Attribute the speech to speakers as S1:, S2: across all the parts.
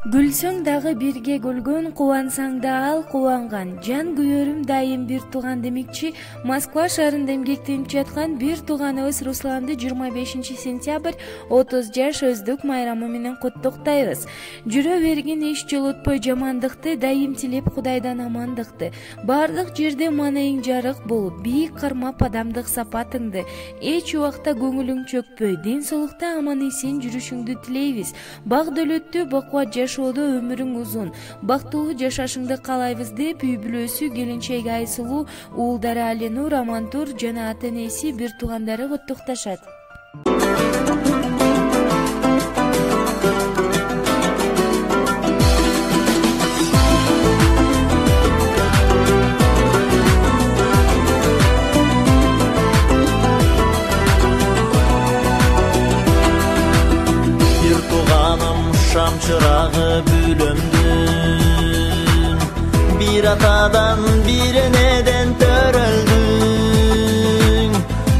S1: Gülsöң дагы бирге гүлгөн, кубансаң да ал кубанган. Жан күйөрүм дайым бир тууган демекчи, Москва шаарында эмгектенип жаткан бир тууганыбыз Русланды 25 сентябрь 30 жаш өздүк майрамы менен куттуктайбыз. Жүрө берген эч жолотпой жамандыкты, дайым тилеп Кудайдан амандыкты. Бардык жерде маанайың жарык болуп, бийик кармап адамдык сапатыңды, эч убакта көңүлүң чөкпөй, ден соолукта аман эсен жүрүшүңдү тилейбиз. Бак дөөлөттүү бакубат жашоодо өмүрүң узун, бактылуу жашашыңды каалайбыз деп үй бүлөсү, келинчеги Айсулуу, уулдары Аленур, Амантур жана ата-энеси, бир туугандары куттукташат.
S2: Şam çırağıbülündün, bir atadan bir eneden töröldün.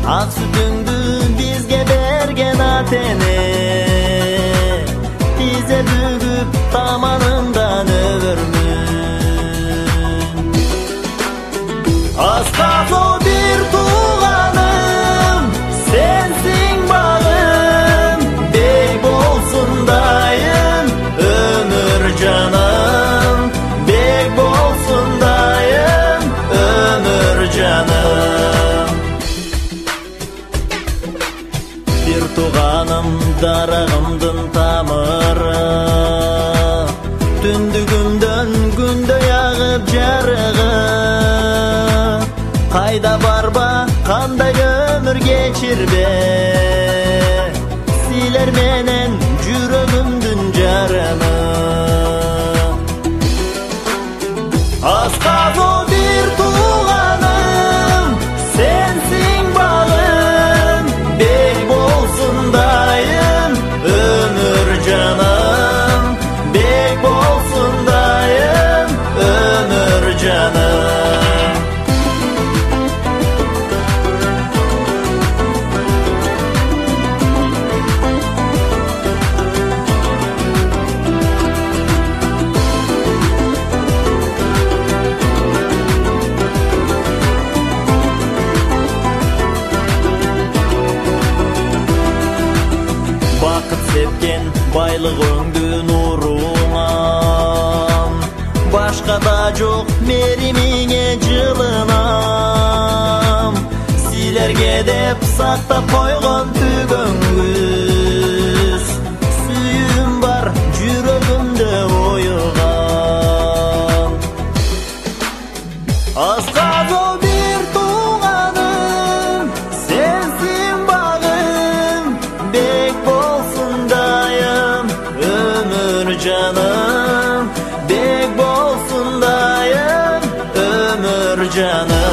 S2: Ak sütüngdü bizge bergen atene, bize dügüp tamanından övürmün. Askas o bir tuğanım, sensin bağım, bey bolsun dayım, ömür canım, bey bolsun dayım, ömür canım. Bir tuğanım darağımdın tamırı, tündügümdön günde yağıp jarığı. Kayda barba, kanday ömür geçirbe, siler menen жүрөгүмдүн жараны. Асказ о бир тууганым, сенсиң багым, бек болсун дайым, өмүр жаным, бек болсун дайым, өмүр жаным. Sepken baylık öngdü nuruңан, başka da жоқ merimine жылынам. Silerge dep saktap koygon tügöңгүз, sүйüm бар жүрөгүмдө oyuğan. Askas o bir tuğanım, sensin bağım, bek bolsun dayım, ömür canım, bek bolsun dayım, ömür canım.